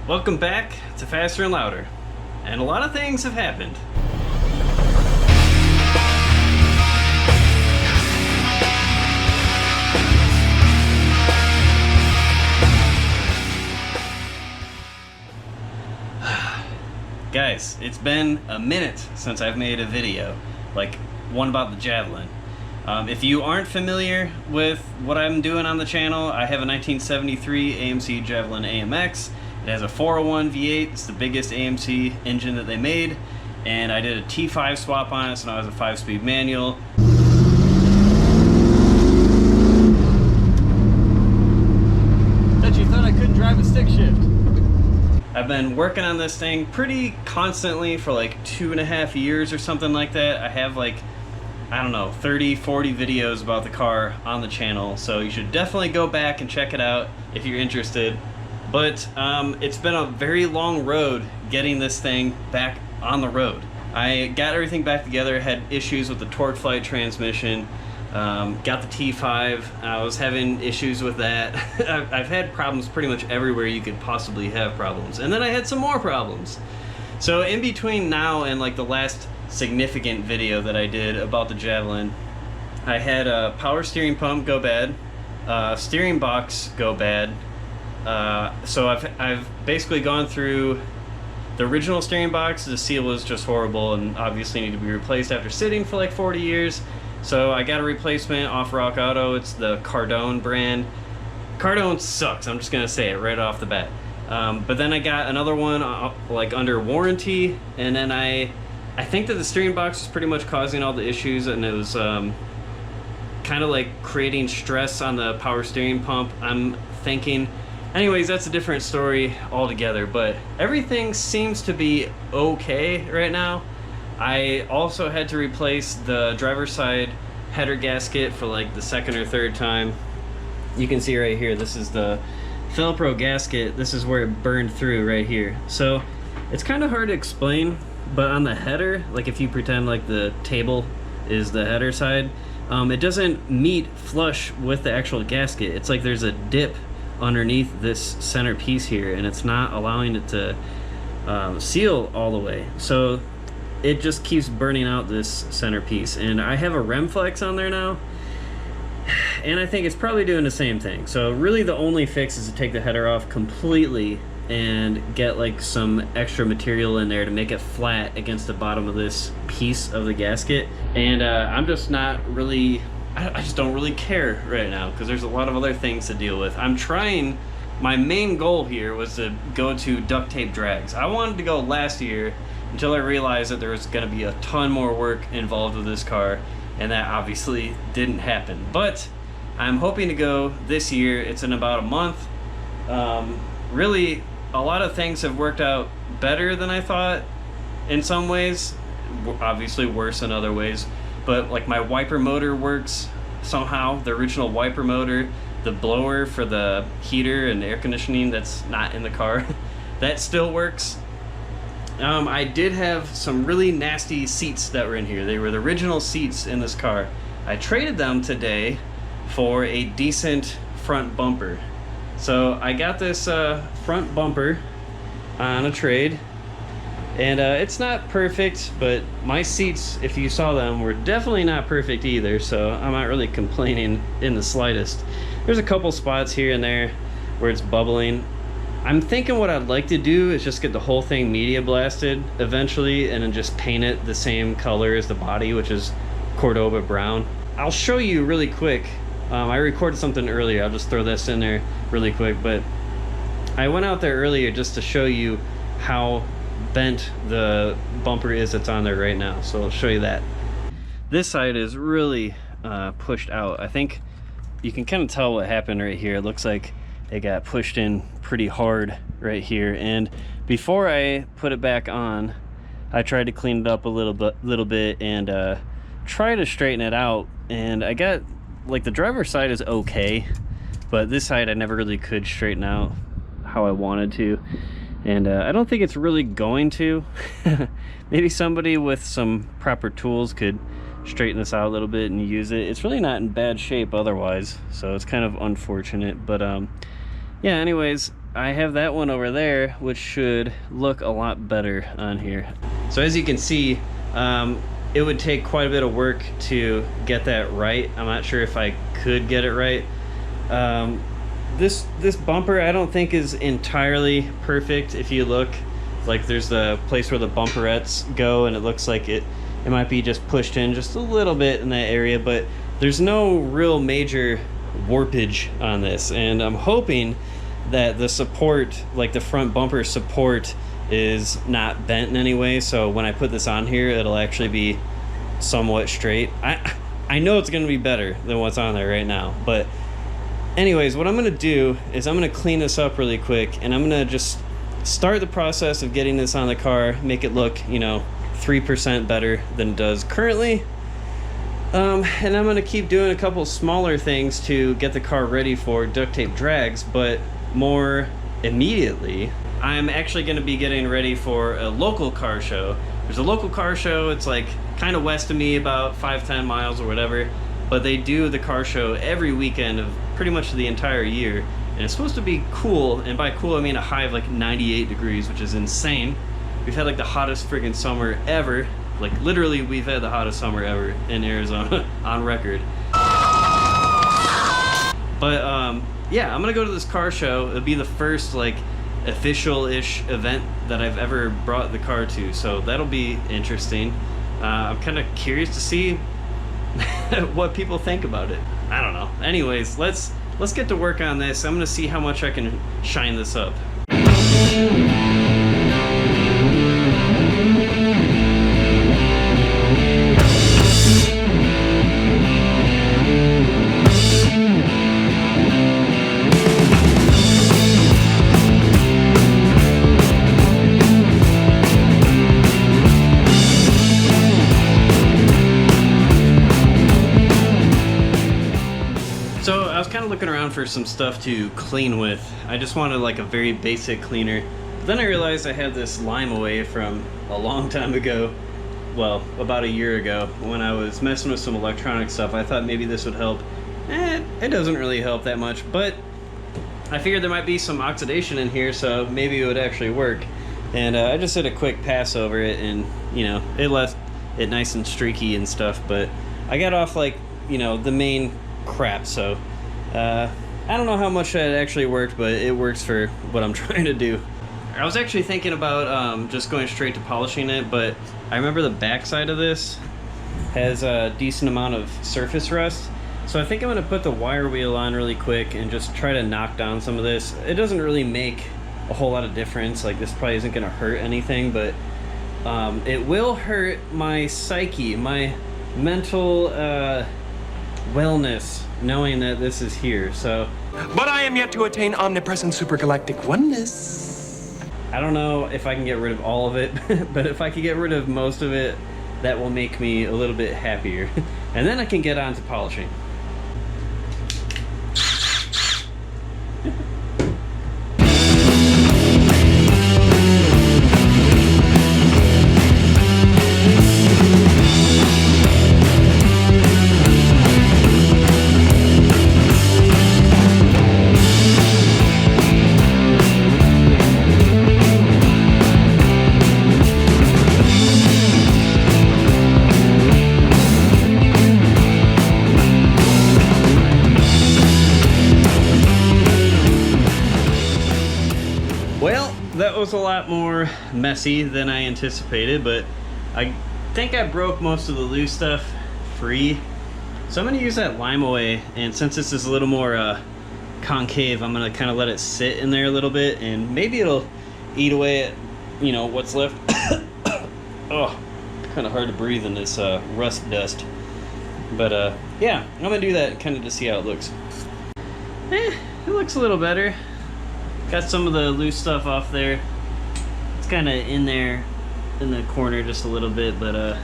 Welcome back to Faster and Louder, and a lot of things have happened. Guys, it's been a minute since I've made a video, like one about the Javelin. If you aren't familiar with what I'm doing on the channel, I have a 1973 AMC Javelin AMX. It has a 401 V8, it's the biggest AMC engine that they made, and I did a T5 swap on it, so now it has a 5-speed manual. Bet you thought I couldn't drive a stick shift. I've been working on this thing pretty constantly for like 2.5 years or something like that. I have like, I don't know, 30, 40 videos about the car on the channel, so you should definitely go back and check it out if you're interested. But it's been a very long road getting this thing back on the road. I got everything back together, had issues with the torque flight transmission, got the T5, I was having issues with that. I've had problems pretty much everywhere you could possibly have problems. And then I had some more problems. So in between now and like the last significant video that I did about the Javelin, I had a power steering pump go bad, steering box go bad. So I've basically gone through the original steering box. The seal was just horrible and obviously needed to be replaced after sitting for like 40 years. So I got a replacement off Rock Auto. It's the Cardone brand. Cardone sucks, I'm just gonna say it right off the bat. But then I got another one like under warranty, and then I think that the steering box was pretty much causing all the issues, and it was kind of like creating stress on the power steering pump, I'm thinking. Anyways, that's a different story altogether, but everything seems to be okay right now. I also had to replace the driver's side header gasket for like the second or third time. You can see right here, this is the Velcro gasket. This is where it burned through right here. So it's kind of hard to explain, but on the header, like if you pretend like the table is the header side, it doesn't meet flush with the actual gasket. It's like there's a dip underneath this center piece here, and it's not allowing it to seal all the way. So it just keeps burning out this center piece, and I have a rem flex on there now, and I think it's probably doing the same thing. So really the only fix is to take the header off completely and get like some extra material in there to make it flat against the bottom of this piece of the gasket. And I'm just not really, I just don't really care right now because there's a lot of other things to deal with. I'm trying, my main goal here was to go to Duct Tape Drags. I wanted to go last year until I realized that there was going to be a ton more work involved with this car, and that obviously didn't happen. But I'm hoping to go this year. It's in about a month. Really, a lot of things have worked out better than I thought in some ways, obviously worse in other ways. But like my wiper motor works somehow, the original wiper motor, the blower for the heater and air conditioning that's not in the car, that still works. I did have some really nasty seats that were in here. They were the original seats in this car. I traded them today for a decent front bumper. So I got this front bumper on a trade, and it's not perfect, but my seats, if you saw them, were definitely not perfect either, so I'm not really complaining in the slightest. There's a couple spots here and there where it's bubbling. I'm thinking what I'd like to do is just get the whole thing media blasted eventually, and then just paint it the same color as the body, which is Cordoba brown. I'll show you really quick. I recorded something earlier, I'll just throw this in there really quick, but I went out there earlier just to show you how bent the bumper is that's on there right now, so I'll show you that. This side is really pushed out. I think you can kind of tell what happened right here. It looks like it got pushed in pretty hard right here, and before I put it back on, I tried to clean it up a little bit and try to straighten it out, and I got, like, the driver's side is okay, but this side I never really could straighten out how I wanted to, and I don't think it's really going to. Maybe somebody with some proper tools could straighten this out a little bit and use it. It's really not in bad shape otherwise, so it's kind of unfortunate. But yeah, anyways, I have that one over there, which should look a lot better on here. So as you can see, it would take quite a bit of work to get that right. I'm not sure if I could get it right. This bumper I don't think is entirely perfect. If you look, like there's the place where the bumperettes go, and it looks like it might be just pushed in just a little bit in that area, but there's no real major warpage on this, and I'm hoping that the support, like the front bumper support, is not bent in any way, so when I put this on here it'll actually be somewhat straight. I know it's going to be better than what's on there right now, but anyways, what I'm going to do is I'm going to clean this up really quick, and I'm going to just start the process of getting this on the car, make it look, you know, 3% better than it does currently. And I'm going to keep doing a couple smaller things to get the car ready for duct tape drags, but more immediately, I'm actually going to be getting ready for a local car show. There's a local car show, it's like kind of west of me, about 5-10 miles or whatever, but they do the car show every weekend of pretty much the entire year, and it's supposed to be cool, and by cool I mean a high of like 98 degrees, which is insane. We've had like the hottest friggin' summer ever. Like literally we've had the hottest summer ever in Arizona on record. But yeah, I'm gonna go to this car show. It'll be the first like official-ish event that I've ever brought the car to, so that'll be interesting. I'm kind of curious to see what people think about it. I don't know. Anyways, let's get to work on this. I'm gonna see how much I can shine this up. So I was kind of looking around for some stuff to clean with. I just wanted like a very basic cleaner. But then I realized I had this lime away from a long time ago. Well, about a year ago, when I was messing with some electronic stuff. I thought maybe this would help. It doesn't really help that much, but I figured there might be some oxidation in here, so maybe it would actually work. And I just did a quick pass over it, and you know, it left it nice and streaky and stuff, but I got off like, you know, the main crap, so I don't know how much that actually worked, but it works for what I'm trying to do. I was actually thinking about just going straight to polishing it, but I remember the backside of this has a decent amount of surface rust, so I think I'm going to put the wire wheel on really quick and just try to knock down some of this. It doesn't really make a whole lot of difference, like this probably isn't going to hurt anything, but it will hurt my psyche, my mental wellness, knowing that this is here. So, but I am yet to attain omnipresent supergalactic oneness. I don't know if I can get rid of all of it, but if I can get rid of most of it, that will make me a little bit happier. And then I can get on to polishing. That was a lot more messy than I anticipated, but I think I broke most of the loose stuff free. So I'm going to use that lime away, and since this is a little more concave, I'm going to kind of let it sit in there a little bit, and maybe it'll eat away at, you know, what's left. Oh, kind of hard to breathe in this rust dust. But yeah, I'm going to do that kind of to see how it looks. It looks a little better. Got some of the loose stuff off there. It's kind of in there in the corner just a little bit, but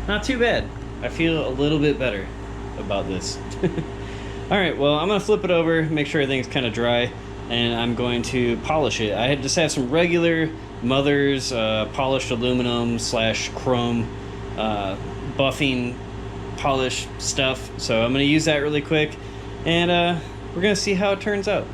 not too bad. I feel a little bit better about this. Alright, well, I'm going to flip it over, make sure everything's kind of dry, and I'm going to polish it. I just have some regular Mother's polished aluminum / chrome buffing polish stuff, so I'm going to use that really quick, and we're going to see how it turns out.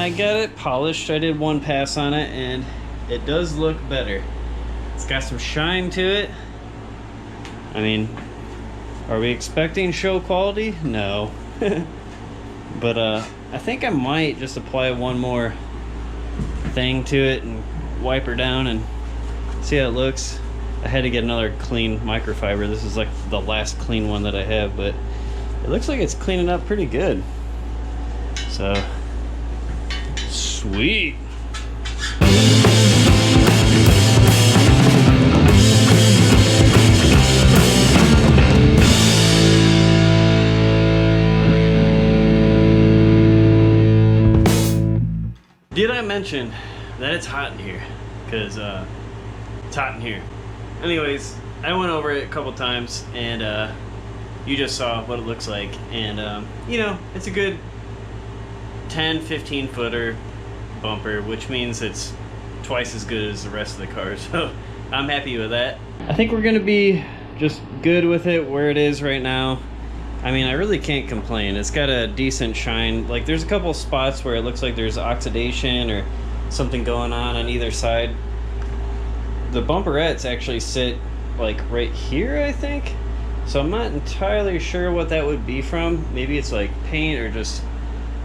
I got it polished. I did one pass on it, and it does look better. It's got some shine to it. I mean, are we expecting show quality? No. But I think I might just apply one more thing to it and wipe her down and see how it looks. I had to get another clean microfiber. This is like the last clean one that I have, but it looks like it's cleaning up pretty good. So, sweet. Did I mention that it's hot in here? Because it's hot in here. Anyways, I went over it a couple times, and you just saw what it looks like. And you know, it's a good 10-15 footer bumper, which means it's twice as good as the rest of the car. So I'm happy with that. I think we're gonna be just good with it where it is right now. I mean, I really can't complain. It's got a decent shine. Like, there's a couple spots where it looks like there's oxidation or something going on either side. The bumperettes actually sit like right here, I think. So I'm not entirely sure what that would be from. Maybe it's like paint or just,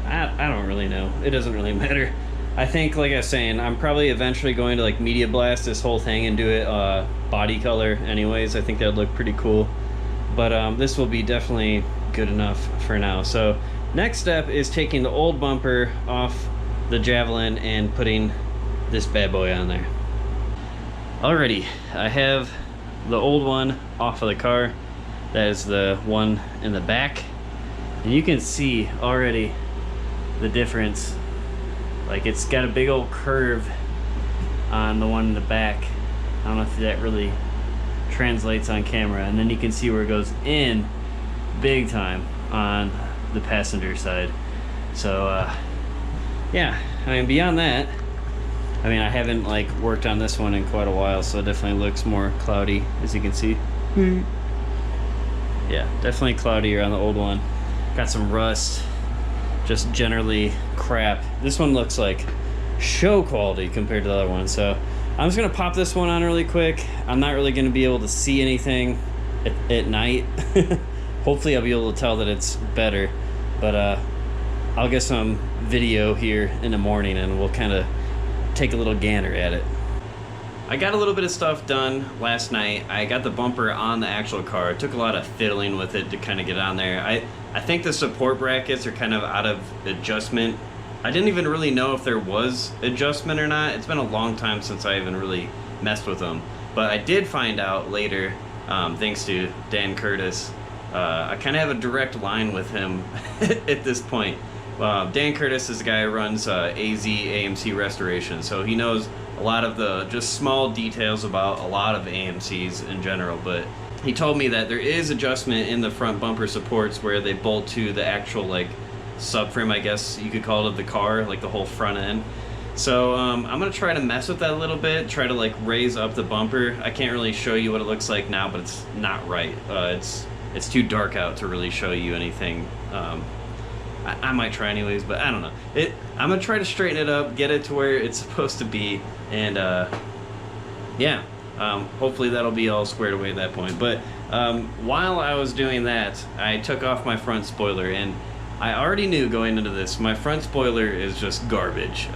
I don't really know. It doesn't really matter. I think, like I was saying, I'm probably eventually going to like media blast this whole thing and do it body color anyways. I think that would look pretty cool. But this will be definitely good enough for now. So next step is taking the old bumper off the Javelin and putting this bad boy on there. Alrighty, I have the old one off of the car. That is the one in the back. And you can see already the difference. Like, it's got a big old curve on the one in the back. I don't know if that really translates on camera, and then you can see where it goes in big time on the passenger side. So yeah, I mean, beyond that, I mean, I haven't like worked on this one in quite a while, so it definitely looks more cloudy, as you can see. Yeah, definitely cloudier on the old one. Got some rust, just generally crap. This one looks like show quality compared to the other one. So I'm just gonna pop this one on really quick. I'm not really gonna be able to see anything at night. Hopefully I'll be able to tell that it's better, but I'll get some video here in the morning and we'll kind of take a little gander at it. I got a little bit of stuff done last night. I got the bumper on the actual car. It took a lot of fiddling with it to kind of get on there. I think the support brackets are kind of out of adjustment. I didn't even really know if there was adjustment or not. It's been a long time since I even really messed with them. But I did find out later, thanks to Dan Curtis. I kind of have a direct line with him at this point. Dan Curtis is the guy who runs AZ AMC Restoration, so he knows a lot of the just small details about a lot of AMCs in general. But he told me that there is adjustment in the front bumper supports where they bolt to the actual like subframe, I guess you could call it, of the car, like the whole front end. So I'm gonna try to mess with that a little bit, try to like raise up the bumper. I can't really show you what it looks like now, but it's not right. It's too dark out to really show you anything. I might try anyways, but I don't know. I'm gonna try to straighten it up, get it to where it's supposed to be, and yeah, hopefully that'll be all squared away at that point. But while I was doing that, I took off my front spoiler, and I already knew going into this, my front spoiler is just garbage.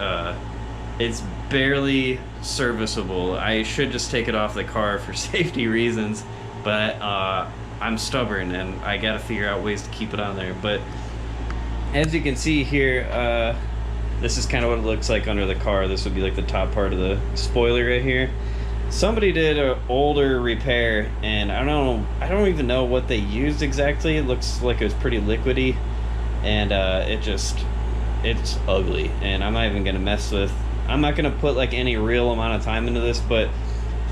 It's barely serviceable. I should just take it off the car for safety reasons, but I'm stubborn and I gotta figure out ways to keep it on there. But as you can see here, this is kind of what it looks like under the car. This would be like the top part of the spoiler right here. Somebody did an older repair, and I don't even know what they used exactly. It looks like it was pretty liquidy, and it's ugly, and I'm not even gonna mess with. I'm not gonna put like any real amount of time into this, but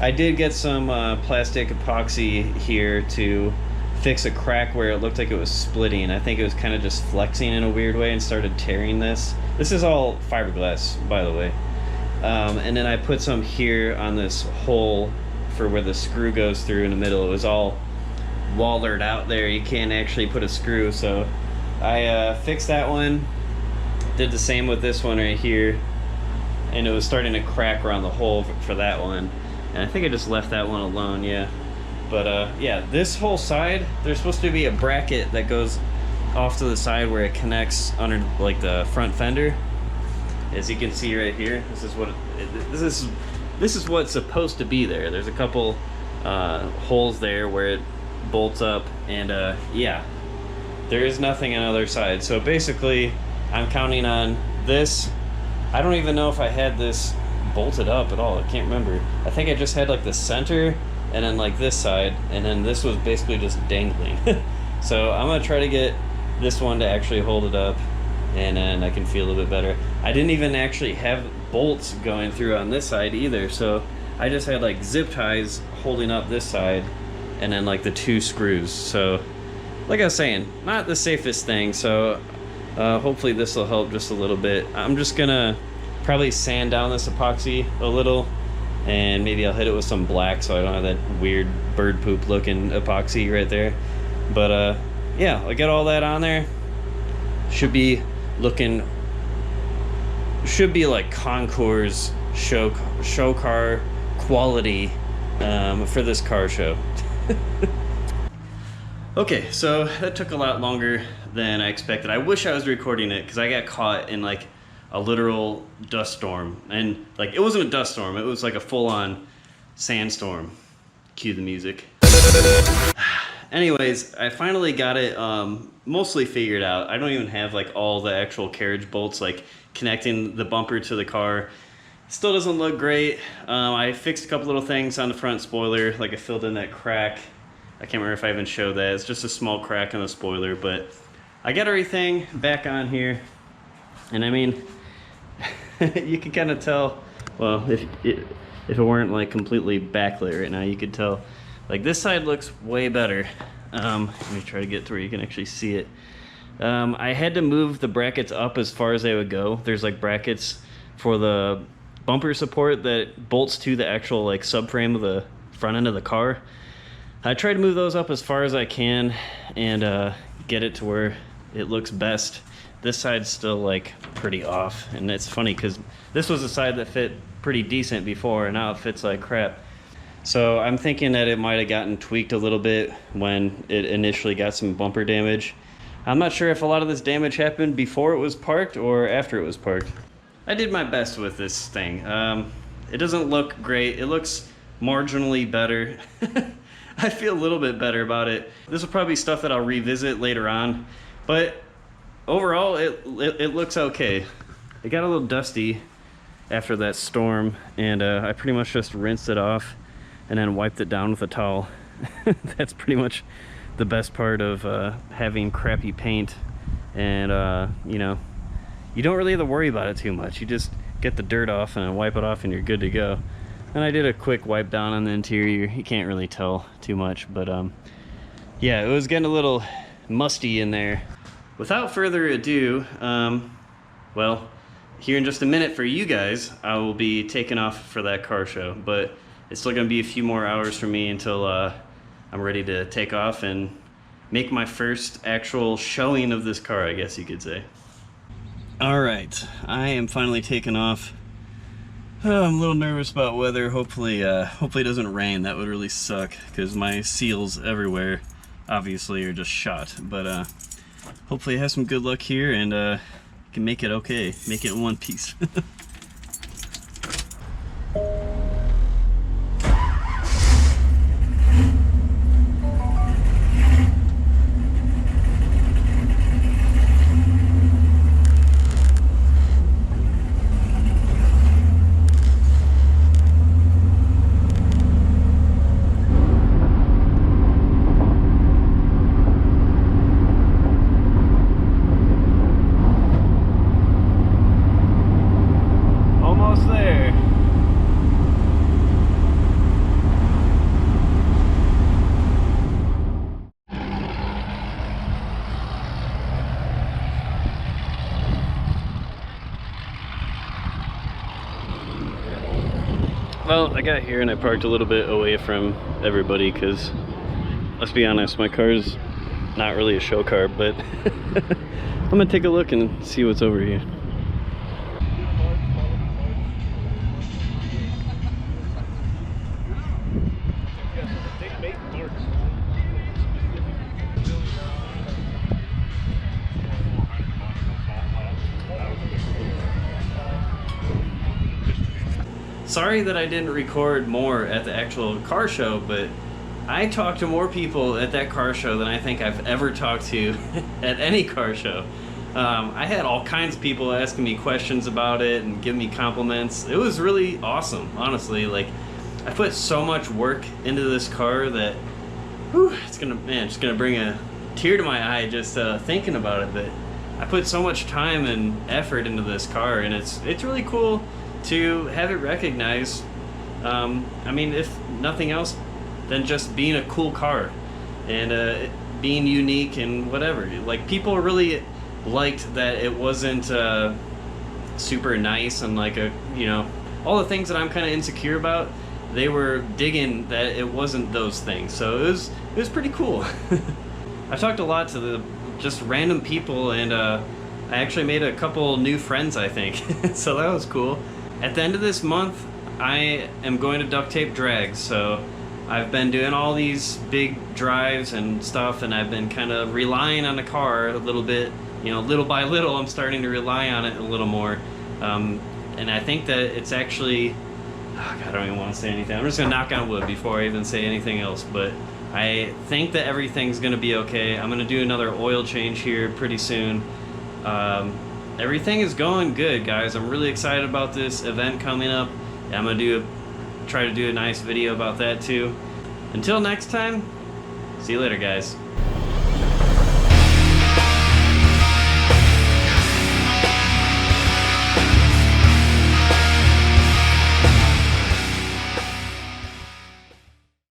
I did get some plastic epoxy here to fix a crack where it looked like it was splitting. I think it was kind of just flexing in a weird way and started tearing this. This is all fiberglass, by the way. And then I put some here on this hole for where the screw goes through in the middle. It was all wallered out there. You can't actually put a screw, so I fixed that one. Did the same with this one right here, and it was starting to crack around the hole for that one. And I think I just left that one alone, yeah. But yeah, this whole side, there's supposed to be a bracket that goes off to the side where it connects under like the front fender. As you can see right here, this is what's supposed to be there. There's a couple holes there where it bolts up, and yeah, there is nothing on the other side. So basically, I'm counting on this. I don't even know if I had this bolted up at all. I can't remember. I think I just had like the center and then like this side, and then this was basically just dangling. So I'm gonna try to get this one to actually hold it up, and then I can feel a little bit better. I didn't even actually have bolts going through on this side either, so I just had like zip ties holding up this side and then like the 2 screws. So like I was saying, not the safest thing, so hopefully this will help just a little bit. I'm just gonna probably sand down this epoxy a little, and maybe I'll hit it with some black so I don't have that weird bird poop looking epoxy right there. But yeah, I got all that on there. Should be looking, should be like Concours show car quality for this car show. Okay, so that took a lot longer than I expected. I wish I was recording it because I got caught in like a literal dust storm. And like, it wasn't a dust storm, it was like a full-on sandstorm. Cue the music. Anyways, I finally got it mostly figured out. I don't even have like all the actual carriage bolts like connecting the bumper to the car. Still doesn't look great. I fixed a couple little things on the front spoiler, like I filled in that crack. I can't remember if I even showed that. It's just a small crack in the spoiler, but I got everything back on here. And I mean, you can kind of tell, well, if it weren't like completely backlit right now, you could tell like this side looks way better. Let me try to get to where you can actually see it. I had to move the brackets up as far as they would go. There's like brackets for the bumper support that bolts to the actual like subframe of the front end of the car. I tried to move those up as far as I can and get it to where it looks best. This side's still like pretty off, and it's funny because this was a side that fit pretty decent before, and now it fits like crap. So I'm thinking that it might have gotten tweaked a little bit when it initially got some bumper damage. I'm not sure if a lot of this damage happened before it was parked or after it was parked. I did my best with this thing. It doesn't look great. It looks marginally better. I feel a little bit better about it. This will probably be stuff that I'll revisit later on, but overall it looks okay. It got a little dusty after that storm, and I pretty much just rinsed it off and then wiped it down with a towel. That's pretty much the best part of having crappy paint, and you know, you don't really have to worry about it too much. You just get the dirt off and then wipe it off and you're good to go. And I did a quick wipe down on the interior. You can't really tell too much, but yeah, it was getting a little musty in there. Without further ado, well, here in just a minute for you guys, I will be taking off for that car show, but it's still gonna be a few more hours for me until I'm ready to take off and make my first actual showing of this car, I guess you could say. All right, I am finally taking off. Oh, I'm a little nervous about weather. Hopefully it doesn't rain. That would really suck because my seals everywhere obviously are just shot. But hopefully I have some good luck here and can make it okay. Make it in one piece. Well, I got here and I parked a little bit away from everybody because, let's be honest, my car's not really a show car, but I'm gonna take a look and see what's over here. sorry that I didn't record more at the actual car show, but I talked to more people at that car show than I think I've ever talked to at any car show. I had all kinds of people asking me questions about it and giving me compliments. It was really awesome, honestly. Like, I put so much work into this car that, whew, it's gonna bring a tear to my eye just thinking about it. But I put so much time and effort into this car, and it's really cool to have it recognized. I mean, if nothing else, than just being a cool car and being unique and whatever. Like, people really liked that it wasn't super nice and like all the things that I'm kind of insecure about. They were digging that it wasn't those things, so it was pretty cool. I talked a lot to just random people, and I actually made a couple new friends, I think. So that was cool. At the end of this month, I am going to Duct Tape Drags, so I've been doing all these big drives and stuff, and I've been kind of relying on the car a little bit. Little by little, I'm starting to rely on it a little more. And I think that it's actually, oh God, I don't even want to say anything. I'm just going to knock on wood before I even say anything else. But I think that everything's going to be okay. I'm going to do another oil change here pretty soon. Everything is going good, guys. I'm really excited about this event coming up. I'm going to try to do a nice video about that too. Until next time, see you later, guys.